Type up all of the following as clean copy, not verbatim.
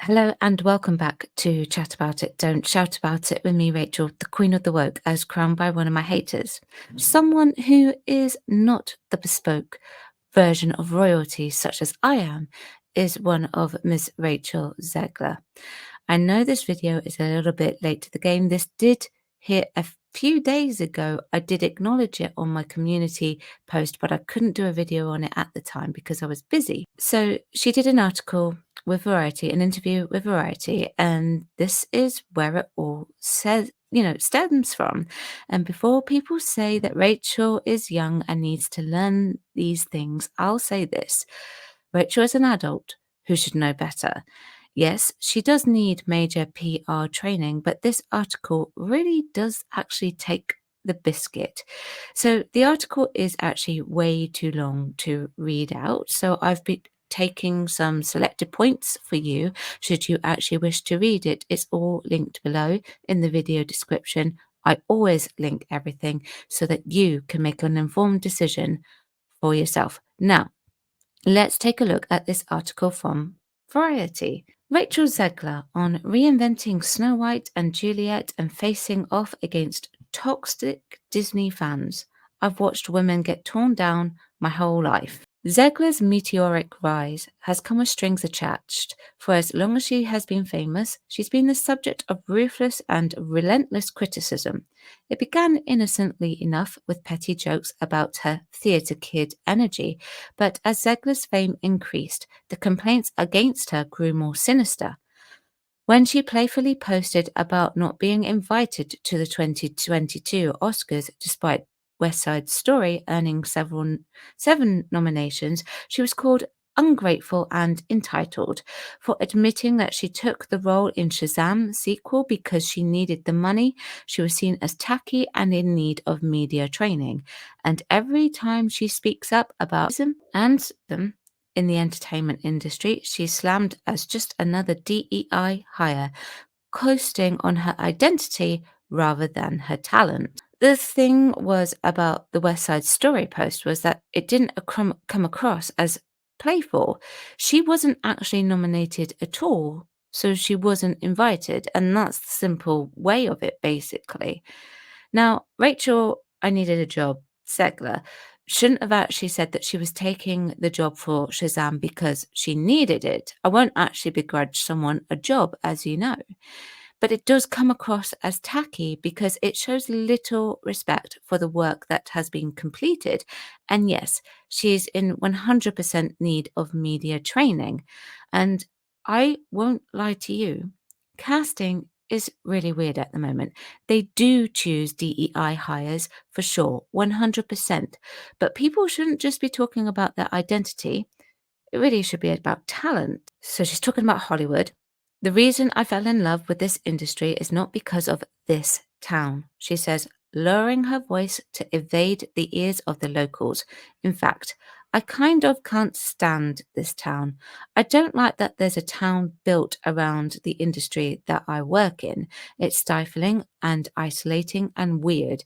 Hello and welcome back to Chat About It, Don't Shout About It with me, Rachel, the Queen of the Woke, as crowned by one of my haters. Someone who is not the bespoke version of royalty, such as I am, is one of Miss Rachel Zegler. I know this video is a little bit late to the game. This did hit a few days ago. I did acknowledge it on my community post, but I couldn't do a video on it at the time because I was busy. So she did an article with Variety, an interview with Variety, and this is where it all says, stems from. And before people say that Rachel is young and needs to learn these things, I'll say this. Rachel is an adult who should know better. Yes, she does need major PR training, but this article really does actually take the biscuit. So the article is actually way too long to read out. So I've been taking some selected points for you should you actually wish to read it. It's all linked below in the video description. I always link everything so that you can make an informed decision for yourself. Now, let's take a look at this article from Variety. Rachel Zegler on reinventing Snow White and Juliet and facing off against toxic Disney fans. I've watched women get torn down my whole life. Zegler's meteoric rise has come with strings attached. For as long as she has been famous, she's been the subject of ruthless and relentless criticism. It began innocently enough with petty jokes about her theatre kid energy, but as Zegler's fame increased, the complaints against her grew more sinister. When she playfully posted about not being invited to the 2022 Oscars despite West Side Story earning seven nominations, she was called ungrateful and entitled for admitting that she took the role in Shazam sequel because she needed the money. She was seen as tacky and in need of media training. And every time she speaks up about racism and them in the entertainment industry, she's slammed as just another DEI hire, coasting on her identity rather than her talent. The thing was about the West Side Story post was that it didn't come across as playful. She wasn't actually nominated at all, so she wasn't invited, and that's the simple way of it, basically. Now, Rachel, I needed a job, Zegler, shouldn't have actually said that she was taking the job for Shazam because she needed it. I won't actually begrudge someone a job, as you know. But it does come across as tacky because it shows little respect for the work that has been completed. And yes, she's in 100% need of media training. And I won't lie to you, casting is really weird at the moment. They do choose DEI hires for sure, 100%. But people shouldn't just be talking about their identity. It really should be about talent. So she's talking about Hollywood. The reason I fell in love with this industry is not because of this town, she says, lowering her voice to evade the ears of the locals. In fact, I kind of can't stand this town. I don't like that there's a town built around the industry that I work in. It's stifling and isolating and weird.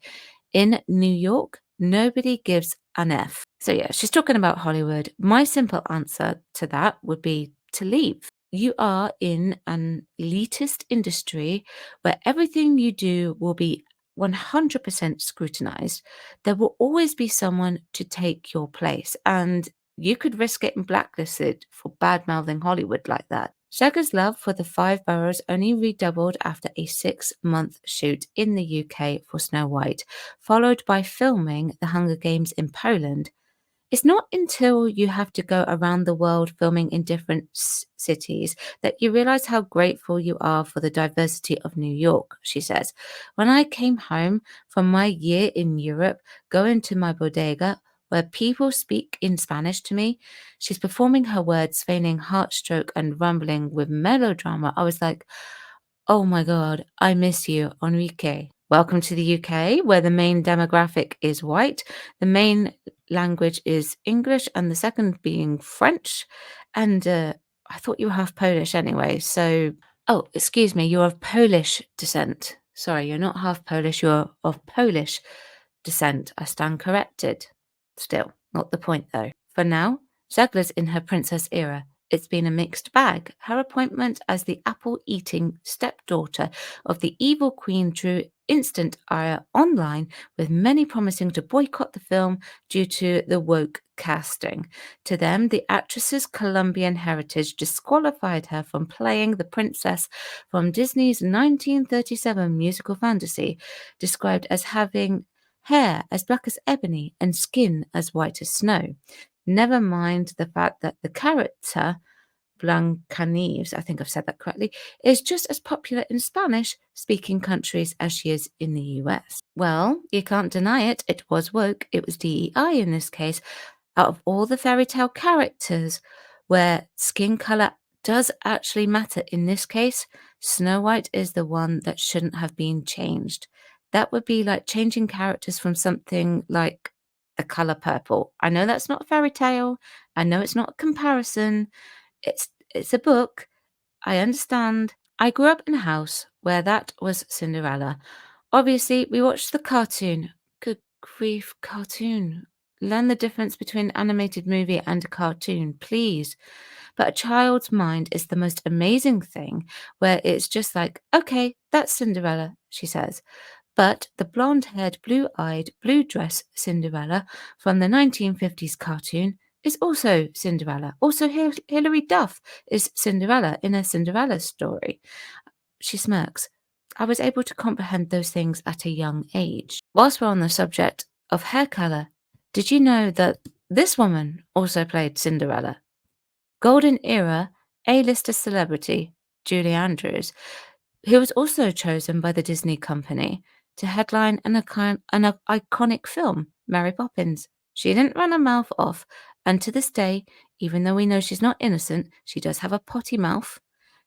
In New York, nobody gives an F. So, yeah, she's talking about Hollywood. My simple answer to that would be to leave. You are in an elitist industry where everything you do will be 100% scrutinized. There will always be someone to take your place, and you could risk getting blacklisted for bad mouthing Hollywood like that. Shagger's love for the five boroughs only redoubled after a 6-month shoot in the UK for Snow White, followed by filming The Hunger Games in Poland. It's not until you have to go around the world filming in different cities that you realize how grateful you are for the diversity of New York, she says. When I came home from my year in Europe, going to my bodega where people speak in Spanish to me, she's performing her words, feigning heartstroke and rumbling with melodrama. I was like, oh my God, I miss you, Enrique. Welcome to the UK, where the main demographic is white, the main language is English, and the second being French. And I thought you were half Polish anyway. So, oh, excuse me, you're of Polish descent. Sorry, you're not half Polish, you're of Polish descent. I stand corrected. Still, not the point though. For now, Zegler's in her princess era. it's been a mixed bag. Her appointment as the apple-eating stepdaughter of the evil queen drew instant ire online, with many promising to boycott the film due to the woke casting. To them, the actress's Colombian heritage disqualified her from playing the princess from Disney's 1937 musical fantasy, described as having hair as black as ebony and skin as white as snow. Never mind the fact that the character, Blancanieves, I think I've said that correctly, is just as popular in Spanish-speaking countries as she is in the US. Well, you can't deny it. It was woke. It was DEI in this case. Out of all the fairy tale characters where skin color does actually matter in this case, Snow White is the one that shouldn't have been changed. That would be like changing characters from something like the color purple. I know that's not a fairy tale. I know it's not a comparison. It's a book. I understand. I grew up in a house where that was Cinderella. Obviously, we watched the cartoon. Good grief, cartoon. Learn the difference between an animated movie and a cartoon, please. But a child's mind is the most amazing thing, where it's just like, okay, that's Cinderella, she says. But the blonde-haired, blue-eyed, blue-dress Cinderella from the 1950s cartoon is also Cinderella. Also, Hilary Duff is Cinderella in a Cinderella story. She smirks. I was able to comprehend those things at a young age. Whilst we're on the subject of hair colour, did you know that this woman also played Cinderella? Golden Era A-lister celebrity Julie Andrews, who was also chosen by the Disney company to headline an iconic film, Mary Poppins. She didn't run her mouth off, and to this day, even though we know she's not innocent, she does have a potty mouth.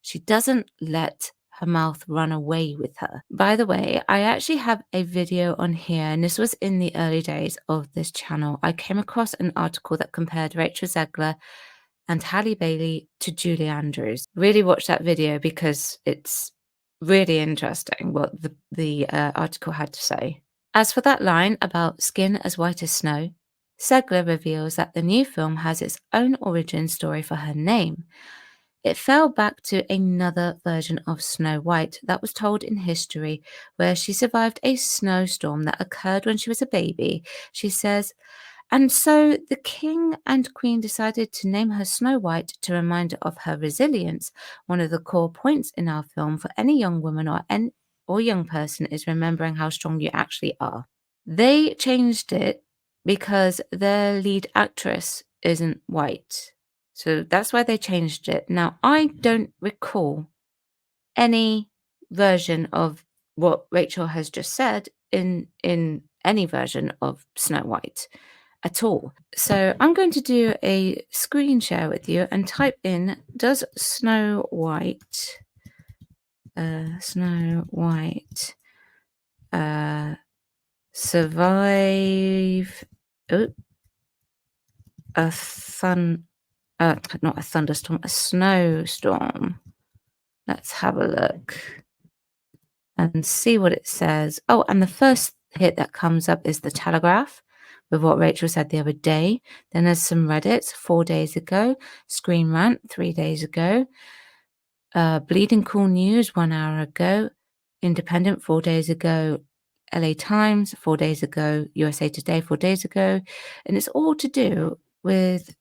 She doesn't let her mouth run away with her. By the way, I actually have a video on here, and this was in the early days of this channel. I came across an article that compared Rachel Zegler and Halle Bailey to Julie Andrews. Really watch that video because it's really interesting what the article had to say. As for that line about skin as white as snow, Zegler reveals that the new film has its own origin story for her name. It fell back to another version of Snow White that was told in history, where she survived a snowstorm that occurred when she was a baby. She says, and so the king and queen decided to name her Snow White to remind her of her resilience. One of the core points in our film for any young woman or young person is remembering how strong you actually are. They changed it because their lead actress isn't white. So that's why they changed it. Now, I don't recall any version of what Rachel has just said in any version of Snow White at all. So I'm going to do a screen share with you and type in, does Snow White survive not a thunderstorm, a snowstorm? Let's have a look and see what it says. Oh, and the first hit that comes up is the Telegraph with what Rachel said the other day. Then there's some Reddits 4 days ago, Screen Rant 3 days ago, Bleeding Cool News 1 hour ago, Independent 4 days ago, LA Times 4 days ago, USA Today 4 days ago, and it's all to do with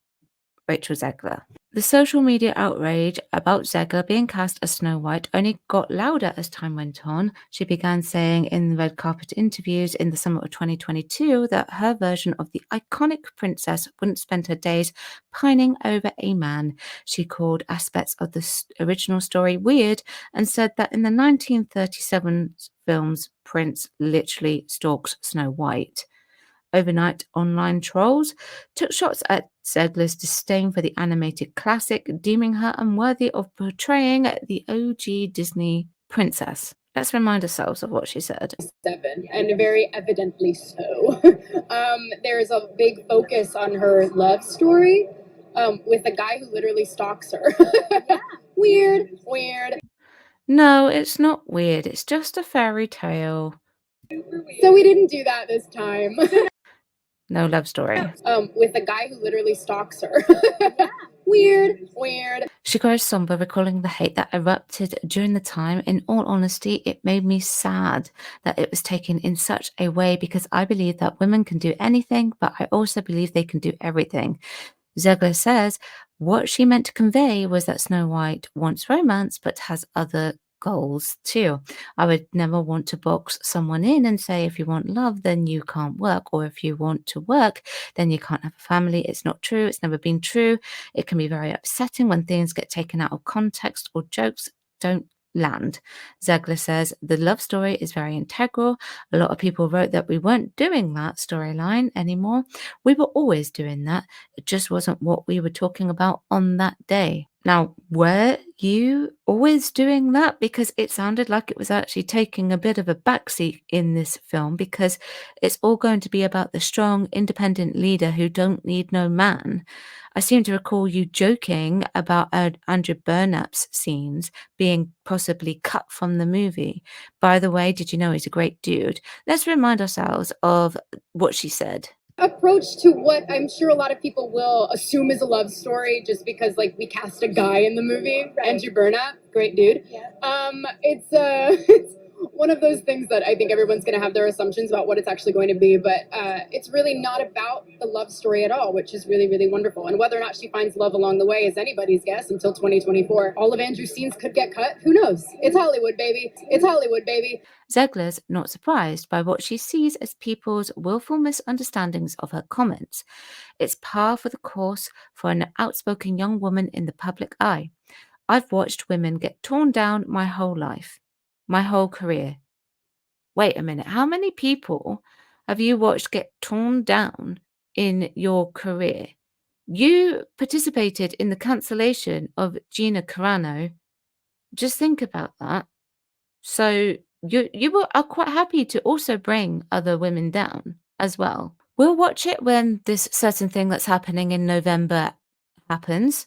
Rachel Zegler. The social media outrage about Zegler being cast as Snow White only got louder as time went on. She began saying in red carpet interviews in the summer of 2022 that her version of the iconic princess wouldn't spend her days pining over a man. She called aspects of the original story weird and said that in the 1937 film's Prince literally stalks Snow White. Overnight, online trolls took shots at Zegler's disdain for the animated classic, deeming her unworthy of portraying the OG Disney princess. Let's remind ourselves of what she said. And very evidently so. There's a big focus on her love story with a guy who literally stalks her. Weird. No, it's not weird. It's just a fairy tale. So we didn't do that this time. No love story. With a guy who literally stalks her. Weird. She grows somber, recalling the hate that erupted during the time. In all honesty, it made me sad that it was taken in such a way because I believe that women can do anything, but I also believe they can do everything. Zegler says what she meant to convey was that Snow White wants romance but has other goals too. I would never want to box someone in and say if you want love then you can't work, or if you want to work then you can't have a family. It's not true. It's never been true. It can be very upsetting when things get taken out of context or jokes don't land. Zegler says the love story is very integral. A lot of people wrote that we weren't doing that storyline anymore. We were always doing that. It just wasn't what we were talking about on that day. Now, were you always doing that? Because it sounded like it was actually taking a bit of a backseat in this film, because it's all going to be about the strong, independent leader who don't need no man. I seem to recall you joking about Andrew Burnap's scenes being possibly cut from the movie. By the way, did you know he's a great dude? Let's remind ourselves of what she said. Approach to what I'm sure a lot of people will assume is a love story just because like we cast a guy in the movie, right. Andrew Burnap, great dude. Yeah. It's it's one of those things that I think everyone's going to have their assumptions about what it's actually going to be, but it's really not about the love story at all, which is really, really wonderful. And whether or not she finds love along the way is anybody's guess until 2024. All of Andrew's scenes could get cut. Who knows? It's Hollywood, baby. It's Hollywood, baby. Zegler's not surprised by what she sees as people's willful misunderstandings of her comments. It's par for the course for an outspoken young woman in the public eye. I've watched women get torn down my whole life, my whole career. Wait a minute, how many people have you watched get torn down in your career? You participated in the cancellation of Gina Carano. Just think about that. So are quite happy to also bring other women down as well. We'll watch it when this certain thing that's happening in November happens.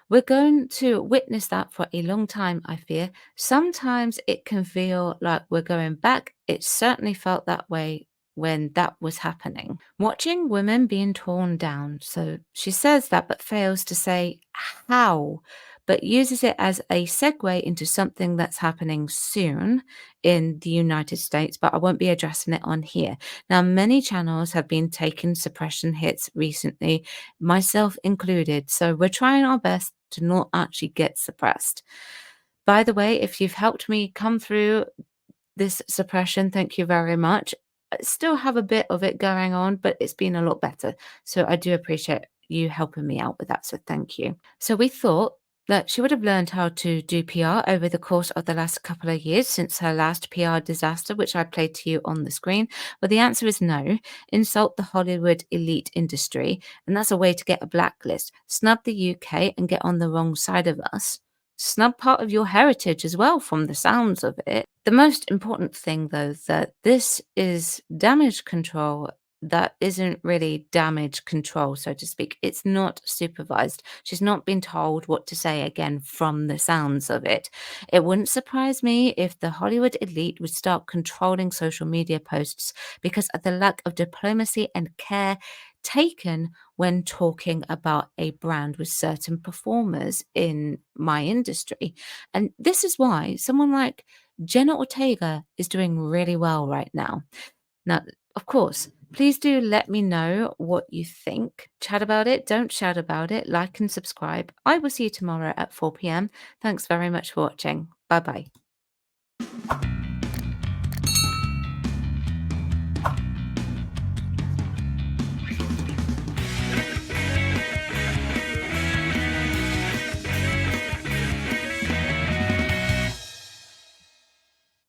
We're going to witness that for a long time, I fear. Sometimes it can feel like we're going back. It certainly felt that way when that was happening. Watching women being torn down. So she says that but fails to say how, but uses it as a segue into something that's happening soon in the United States, but I won't be addressing it on here. Now, many channels have been taking suppression hits recently, myself included, so we're trying our best to not actually get suppressed. By the way, if you've helped me come through this suppression, thank you very much. I still have a bit of it going on, but it's been a lot better. So I do appreciate you helping me out with that. So thank you. So we thought that she would have learned how to do PR over the course of the last couple of years since her last PR disaster, which I played to you on the screen. But the answer is no. Insult the Hollywood elite industry, and that's a way to get a blacklist. Snub the UK and get on the wrong side of us. Snub part of your heritage as well, from the sounds of it. The most important thing, though, that this is damage control that isn't really damage control, so to speak. It's not supervised. She's not been told what to say again from the sounds of it. It wouldn't surprise me if the Hollywood elite would start controlling social media posts because of the lack of diplomacy and care taken when talking about a brand with certain performers in my industry. And this is why someone like Jenna Ortega is doing really well right now. Now, of course, please do let me know what you think. Chat about it. Don't shout about it. Like and subscribe. I will see you tomorrow at 4 p.m. Thanks very much for watching. Bye-bye.